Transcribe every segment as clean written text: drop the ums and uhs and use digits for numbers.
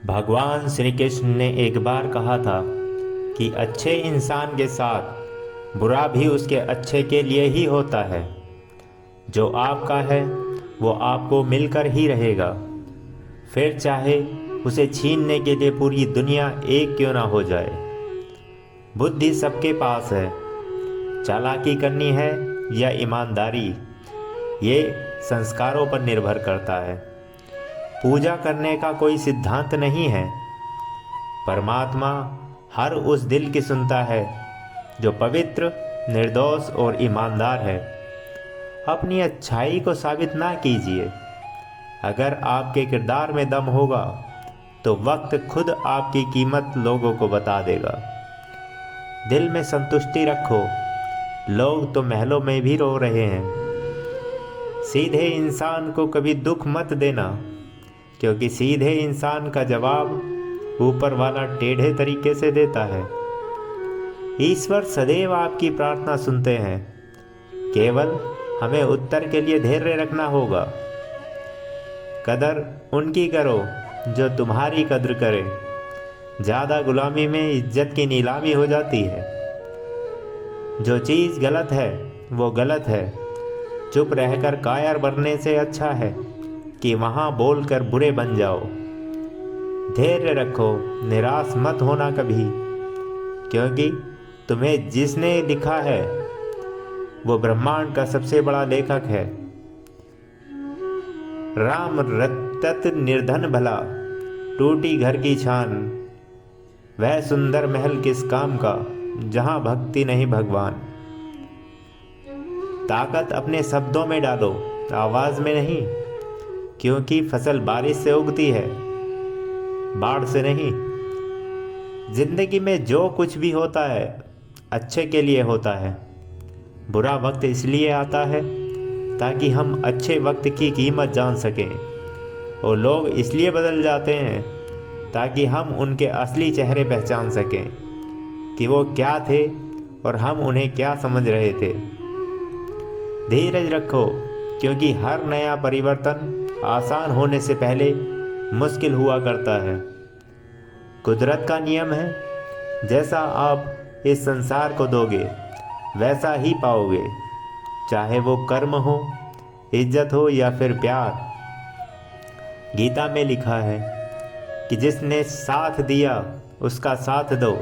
भगवान श्री कृष्ण ने एक बार कहा था कि अच्छे इंसान के साथ बुरा भी उसके अच्छे के लिए ही होता है। जो आपका है वो आपको मिलकर ही रहेगा, फिर चाहे उसे छीनने के लिए पूरी दुनिया एक क्यों ना हो जाए। बुद्धि सबके पास है, चालाकी करनी है या ईमानदारी, ये संस्कारों पर निर्भर करता है। पूजा करने का कोई सिद्धांत नहीं है। परमात्मा हर उस दिल की सुनता है जो पवित्र, निर्दोष और ईमानदार है। अपनी अच्छाई को साबित ना कीजिए। अगर आपके किरदार में दम होगा तो वक्त खुद आपकी कीमत लोगों को बता देगा। दिल में संतुष्टि रखो, लोग तो महलों में भी रो रहे हैं। सीधे इंसान को कभी दुख मत देना, क्योंकि सीधे इंसान का जवाब ऊपर वाला टेढ़े तरीके से देता है। ईश्वर सदैव आपकी प्रार्थना सुनते हैं, केवल हमें उत्तर के लिए धैर्य रखना होगा। कदर उनकी करो जो तुम्हारी कद्र करे। ज़्यादा गुलामी में इज्जत की नीलामी हो जाती है। जो चीज़ गलत है वो गलत है। चुप रहकर कायर बनने से अच्छा है कि वहाँ बोलकर बुरे बन जाओ। धैर्य रखो, निराश मत होना कभी, क्योंकि तुम्हें जिसने लिखा है वो ब्रह्मांड का सबसे बड़ा लेखक है। राम रतत निर्धन भला, टूटी घर की छान। वह सुंदर महल किस काम का, जहाँ भक्ति नहीं भगवान। ताकत अपने शब्दों में डालो, आवाज़ में नहीं, क्योंकि फसल बारिश से उगती है, बाढ़ से नहीं। जिंदगी में जो कुछ भी होता है अच्छे के लिए होता है। बुरा वक्त इसलिए आता है ताकि हम अच्छे वक्त की कीमत जान सकें, और लोग इसलिए बदल जाते हैं ताकि हम उनके असली चेहरे पहचान सकें कि वो क्या थे और हम उन्हें क्या समझ रहे थे। धीरज रखो, क्योंकि हर नया परिवर्तन आसान होने से पहले मुश्किल हुआ करता है। कुदरत का नियम है, जैसा आप इस संसार को दोगे वैसा ही पाओगे, चाहे वो कर्म हो, इज्जत हो या फिर प्यार। गीता में लिखा है कि जिसने साथ दिया उसका साथ दो,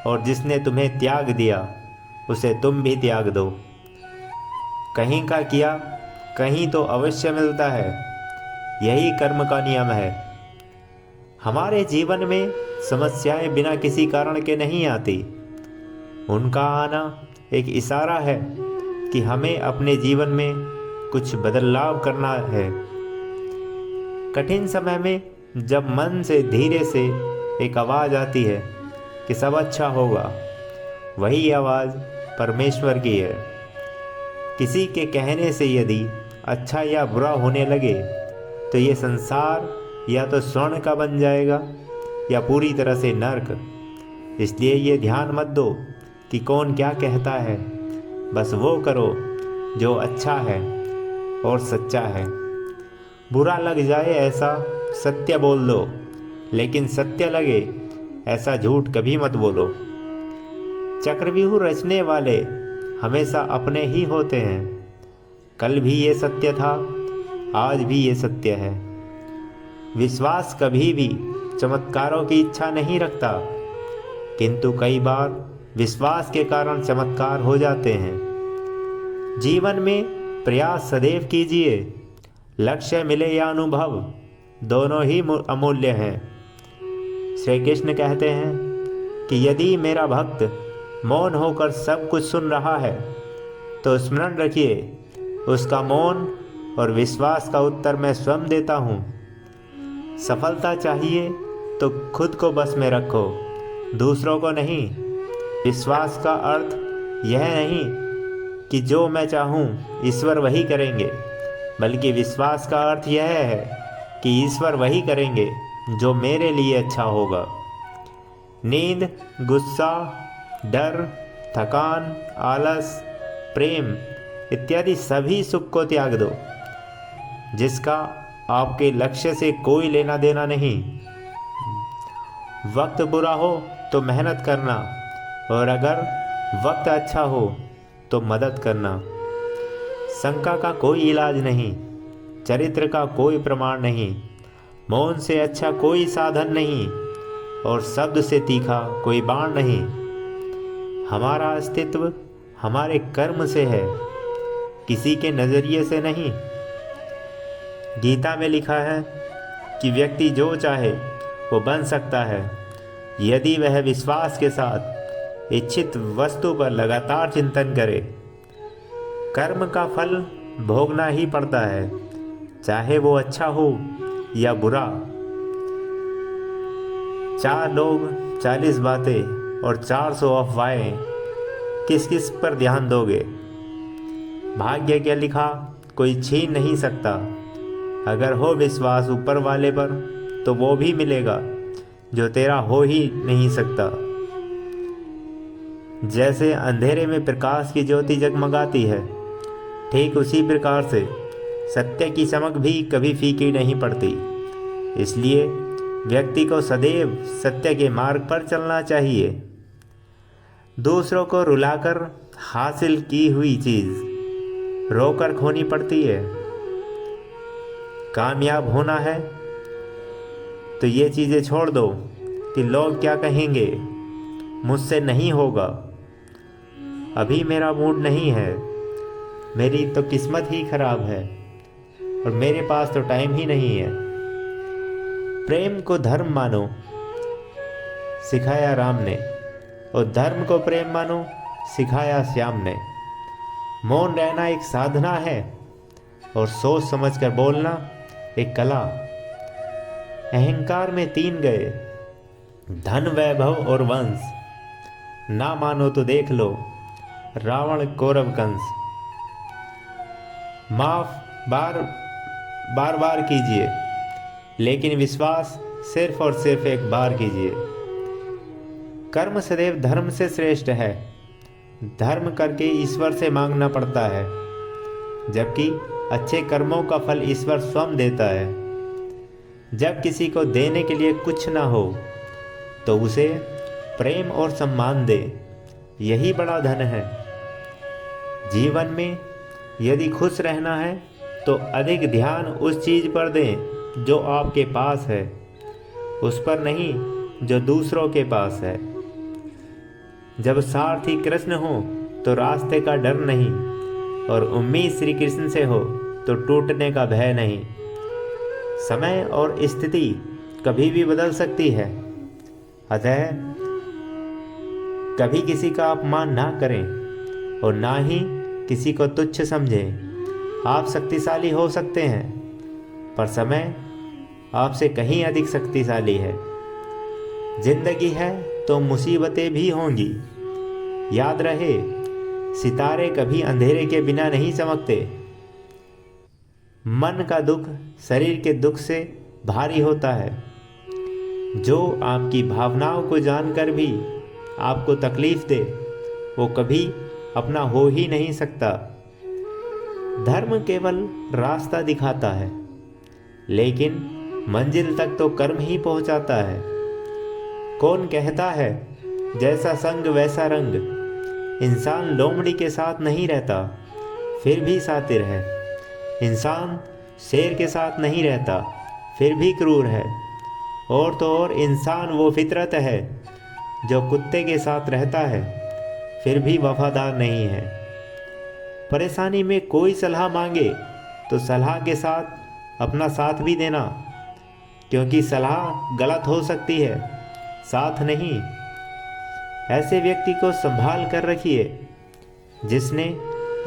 और जिसने तुम्हें त्याग दिया उसे तुम भी त्याग दो। कहीं का किया कहीं तो अवश्य मिलता है, यही कर्म का नियम है। हमारे जीवन में समस्याएं बिना किसी कारण के नहीं आती। उनका आना एक इशारा है कि हमें अपने जीवन में कुछ बदलाव करना है। कठिन समय में जब मन से धीरे से एक आवाज़ आती है कि सब अच्छा होगा, वही आवाज़ परमेश्वर की है। किसी के कहने से यदि अच्छा या बुरा होने लगे तो ये संसार या तो स्वर्ण का बन जाएगा या पूरी तरह से नर्क। इसलिए ये ध्यान मत दो कि कौन क्या कहता है, बस वो करो जो अच्छा है और सच्चा है। बुरा लग जाए ऐसा सत्य बोल दो, लेकिन सत्य लगे ऐसा झूठ कभी मत बोलो। चक्रव्यूह रचने वाले हमेशा अपने ही होते हैं। कल भी ये सत्य था, आज भी ये सत्य है। विश्वास कभी भी चमत्कारों की इच्छा नहीं रखता, किंतु कई बार विश्वास के कारण चमत्कार हो जाते हैं। जीवन में प्रयास सदैव कीजिए। लक्ष्य मिले या अनुभव, दोनों ही अमूल्य हैं। श्री कृष्ण कहते हैं कि यदि मेरा भक्त मौन होकर सब कुछ सुन रहा है तो स्मरण रखिए, उसका मौन और विश्वास का उत्तर मैं स्वयं देता हूँ। सफलता चाहिए तो खुद को बस में रखो, दूसरों को नहीं। विश्वास का अर्थ यह नहीं कि जो मैं चाहूँ ईश्वर वही करेंगे, बल्कि विश्वास का अर्थ यह है कि ईश्वर वही करेंगे जो मेरे लिए अच्छा होगा। नींद, गुस्सा, डर, थकान, आलस, प्रेम इत्यादि सभी सुख को त्याग दो, जिसका आपके लक्ष्य से कोई लेना देना नहीं। वक्त बुरा हो तो मेहनत करना, और अगर वक्त अच्छा हो तो मदद करना। शंका का कोई इलाज नहीं, चरित्र का कोई प्रमाण नहीं, मौन से अच्छा कोई साधन नहीं, और शब्द से तीखा कोई बाण नहीं। हमारा अस्तित्व हमारे कर्म से है, किसी के नज़रिए से नहीं। गीता में लिखा है कि व्यक्ति जो चाहे वो बन सकता है, यदि वह विश्वास के साथ इच्छित वस्तु पर लगातार चिंतन करे। कर्म का फल भोगना ही पड़ता है, चाहे वो अच्छा हो या बुरा। 4 लोग, 40 बातें और 400 अफवाहें, किस किस पर ध्यान दोगे? भाग्य क्या लिखा कोई छीन नहीं सकता। अगर हो विश्वास ऊपर वाले पर तो वो भी मिलेगा जो तेरा हो ही नहीं सकता। जैसे अंधेरे में प्रकाश की ज्योति जगमगाती है, ठीक उसी प्रकार से सत्य की चमक भी कभी फीकी नहीं पड़ती। इसलिए व्यक्ति को सदैव सत्य के मार्ग पर चलना चाहिए। दूसरों को रुलाकर हासिल की हुई चीज़ रोकर खोनी पड़ती है। कामयाब होना है तो ये चीज़ें छोड़ दो कि लोग क्या कहेंगे, मुझसे नहीं होगा, अभी मेरा मूड नहीं है, मेरी तो किस्मत ही खराब है, और मेरे पास तो टाइम ही नहीं है। प्रेम को धर्म मानो सिखाया राम ने, और धर्म को प्रेम मानो सिखाया श्याम ने। मौन रहना एक साधना है, और सोच समझकर बोलना एक कला। अहंकार में 3 गए, धन, वैभव और वंश। ना मानो तो देख लो रावण, कौरव, कंस। माफ बार बार कीजिए, लेकिन विश्वास सिर्फ और सिर्फ एक बार कीजिए। कर्म सदैव धर्म से श्रेष्ठ है। धर्म करके ईश्वर से मांगना पड़ता है, जबकि अच्छे कर्मों का फल ईश्वर स्वयं देता है। जब किसी को देने के लिए कुछ ना हो तो उसे प्रेम और सम्मान दे, यही बड़ा धन है। जीवन में यदि खुश रहना है तो अधिक ध्यान उस चीज़ पर दें जो आपके पास है, उस पर नहीं जो दूसरों के पास है। जब सारथी कृष्ण हो तो रास्ते का डर नहीं, और उम्मीद श्री कृष्ण से हो तो टूटने का भय नहीं। समय और स्थिति कभी भी बदल सकती है, अतः कभी किसी का अपमान ना करें और ना ही किसी को तुच्छ समझें। आप शक्तिशाली हो सकते हैं, पर समय आपसे कहीं अधिक शक्तिशाली है। जिंदगी है तो मुसीबतें भी होंगी। याद रहे, सितारे कभी अंधेरे के बिना नहीं चमकते। मन का दुख शरीर के दुख से भारी होता है। जो आपकी भावनाओं को जानकर भी आपको तकलीफ दे, वो कभी अपना हो ही नहीं सकता। धर्म केवल रास्ता दिखाता है, लेकिन मंजिल तक तो कर्म ही पहुंचाता है। कौन कहता है जैसा संग वैसा रंग? इंसान लोमड़ी के साथ नहीं रहता, फिर भी शातिर है। इंसान शेर के साथ नहीं रहता, फिर भी क्रूर है। और तो और इंसान वो फितरत है जो कुत्ते के साथ रहता है, फिर भी वफादार नहीं है। परेशानी में कोई सलाह मांगे तो सलाह के साथ अपना साथ भी देना, क्योंकि सलाह गलत हो सकती है, साथ नहीं। ऐसे व्यक्ति को संभाल कर रखिए जिसने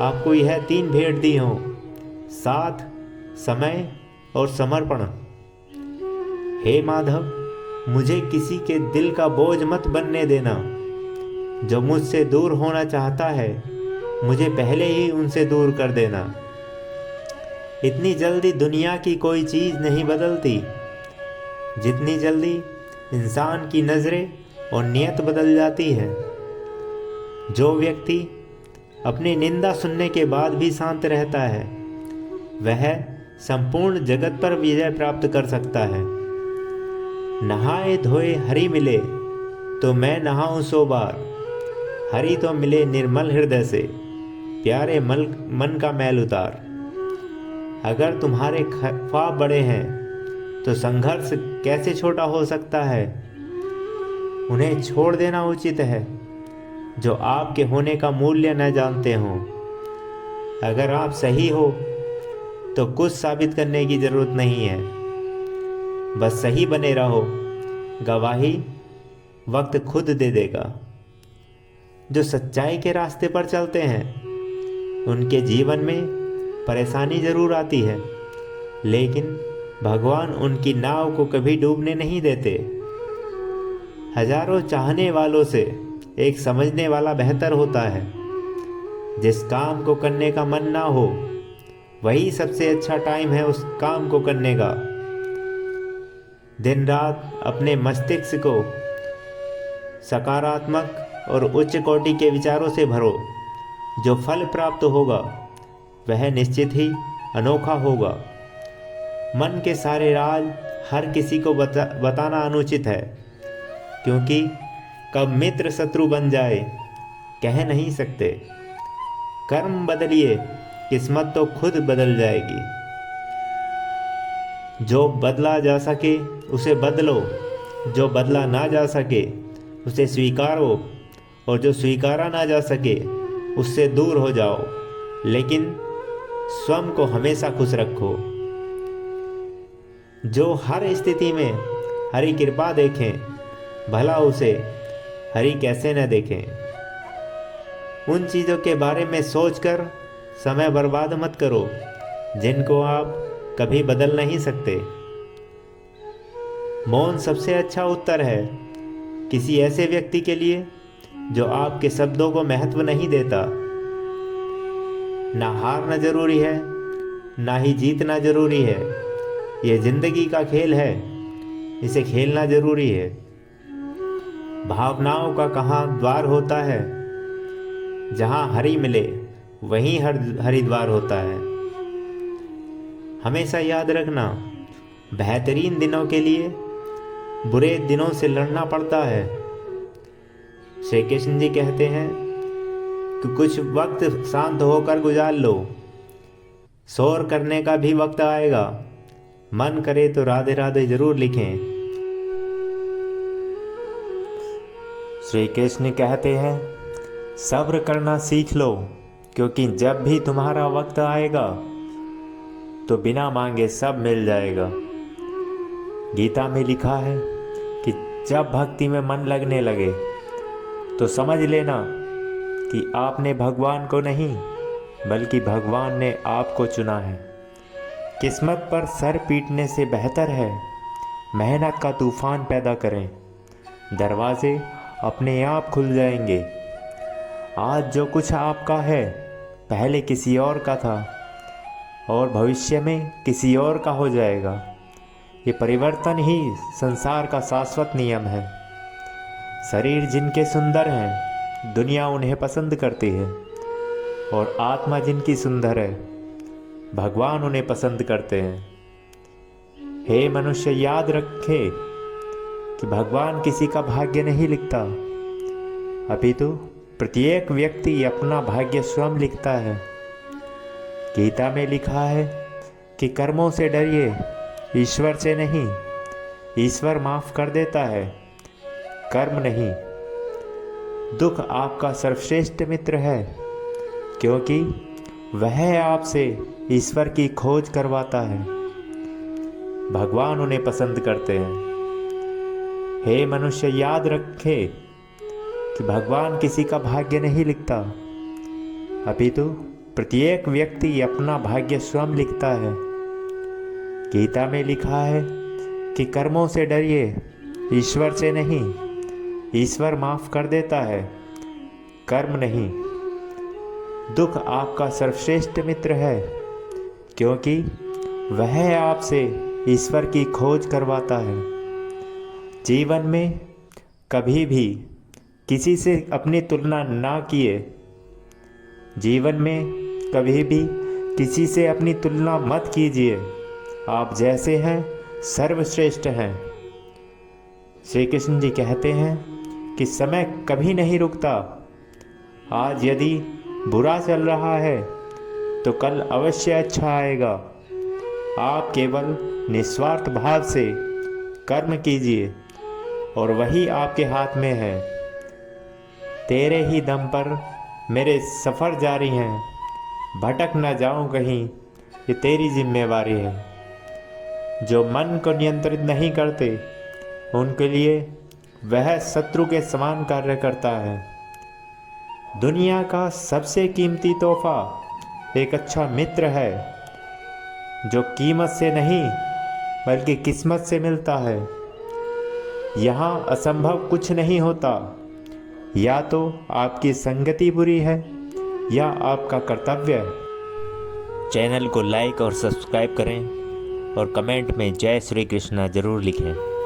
आपको यह 3 भेंट दी हों: साथ, समय और समर्पण। हे माधव, मुझे किसी के दिल का बोझ मत बनने देना। जो मुझसे दूर होना चाहता है, मुझे पहले ही उनसे दूर कर देना। इतनी जल्दी दुनिया की कोई चीज़ नहीं बदलती, जितनी जल्दी इंसान की नज़रें और नियत बदल जाती है। जो व्यक्ति अपनी निंदा सुनने के बाद भी शांत रहता है, वह संपूर्ण जगत पर विजय प्राप्त कर सकता है। नहाए धोए हरि मिले तो मैं नहाऊं 100 बार। हरि तो मिले निर्मल हृदय से, प्यारे मन का मैल उतार। अगर तुम्हारे ख्वाब बड़े हैं तो संघर्ष कैसे छोटा हो सकता है। उन्हें छोड़ देना उचित है जो आपके होने का मूल्य न जानते हों। अगर आप सही हो तो कुछ साबित करने की ज़रूरत नहीं है, बस सही बने रहो, गवाही वक्त खुद दे देगा। जो सच्चाई के रास्ते पर चलते हैं उनके जीवन में परेशानी ज़रूर आती है, लेकिन भगवान उनकी नाव को कभी डूबने नहीं देते। हजारों चाहने वालों से एक समझने वाला बेहतर होता है। जिस काम को करने का मन ना हो वही सबसे अच्छा टाइम है उस काम को करने का। दिन रात अपने मस्तिष्क को सकारात्मक और उच्च कोटि के विचारों से भरो। जो फल प्राप्त होगा वह निश्चित ही अनोखा होगा। मन के सारे राज हर किसी को बताना अनुचित है, क्योंकि कब मित्र शत्रु बन जाए कह नहीं सकते। कर्म बदलिए, किस्मत तो खुद बदल जाएगी। जो बदला जा सके उसे बदलो, जो बदला ना जा सके उसे स्वीकारो, और जो स्वीकारा ना जा सके उससे दूर हो जाओ। लेकिन स्वयं को हमेशा खुश रखो। जो हर स्थिति में हरि कृपा देखें, भला उसे हरि कैसे न देखें। उन चीज़ों के बारे में सोचकर समय बर्बाद मत करो जिनको आप कभी बदल नहीं सकते। मौन सबसे अच्छा उत्तर है किसी ऐसे व्यक्ति के लिए जो आपके शब्दों को महत्व नहीं देता। ना हारना जरूरी है, ना ही जीतना जरूरी है। यह जिंदगी का खेल है, इसे खेलना जरूरी है। भावनाओं का कहाँ द्वार होता है, जहाँ हरि मिले वहीं हरिद्वार होता है। हमेशा याद रखना, बेहतरीन दिनों के लिए बुरे दिनों से लड़ना पड़ता है। श्री कृष्ण जी कहते हैं कि कुछ वक्त शांत होकर गुजार लो, शोर करने का भी वक्त आएगा। मन करे तो राधे राधे जरूर लिखें। श्री कृष्ण कहते हैं सब्र करना सीख लो, क्योंकि जब भी तुम्हारा वक्त आएगा तो बिना मांगे सब मिल जाएगा। गीता में लिखा है कि जब भक्ति में मन लगने लगे तो समझ लेना कि आपने भगवान को नहीं बल्कि भगवान ने आपको चुना है। किस्मत पर सर पीटने से बेहतर है मेहनत का तूफान पैदा करें। दरवाजे अपने आप खुल जाएंगे। आज जो कुछ आपका है पहले किसी और का था और भविष्य में किसी और का हो जाएगा। ये परिवर्तन ही संसार का शाश्वत नियम है। शरीर जिनके सुंदर हैं दुनिया उन्हें पसंद करती है, और आत्मा जिनकी सुंदर है भगवान उन्हें पसंद करते हैं। हे मनुष्य, याद रखे कि भगवान किसी का भाग्य नहीं लिखता, अपितु प्रत्येक व्यक्ति अपना भाग्य स्वयं लिखता है। गीता में लिखा है कि कर्मों से डरिए, ईश्वर से नहीं। ईश्वर माफ कर देता है, कर्म नहीं। दुख आपका सर्वश्रेष्ठ मित्र है, क्योंकि वह आपसे ईश्वर की खोज करवाता है। भगवान उन्हें पसंद करते हैं। हे मनुष्य, याद रखे कि भगवान किसी का भाग्य नहीं लिखता, अपितु प्रत्येक व्यक्ति अपना भाग्य स्वयं लिखता है। गीता में लिखा है कि कर्मों से डरिए, ईश्वर से नहीं। ईश्वर माफ कर देता है, कर्म नहीं। दुख आपका सर्वश्रेष्ठ मित्र है, क्योंकि वह आपसे ईश्वर की खोज करवाता है। जीवन में कभी भी किसी से अपनी तुलना ना किए। जीवन में कभी भी किसी से अपनी तुलना मत कीजिए। आप जैसे हैं सर्वश्रेष्ठ हैं। श्री कृष्ण जी कहते हैं कि समय कभी नहीं रुकता। आज यदि बुरा चल रहा है तो कल अवश्य अच्छा आएगा। आप केवल निस्वार्थ भाव से कर्म कीजिए और वही आपके हाथ में है। तेरे ही दम पर मेरे सफ़र जारी हैं, भटक न जाऊं कहीं, ये तेरी जिम्मेवारी है। जो मन को नियंत्रित नहीं करते उनके लिए वह शत्रु के समान कार्य करता है। दुनिया का सबसे कीमती तोहफा एक अच्छा मित्र है, जो कीमत से नहीं बल्कि किस्मत से मिलता है। यहाँ असंभव कुछ नहीं होता। या तो आपकी संगति बुरी है या आपका कर्तव्य है। चैनल को लाइक और सब्सक्राइब करें और कमेंट में जय श्री कृष्णा ज़रूर लिखें।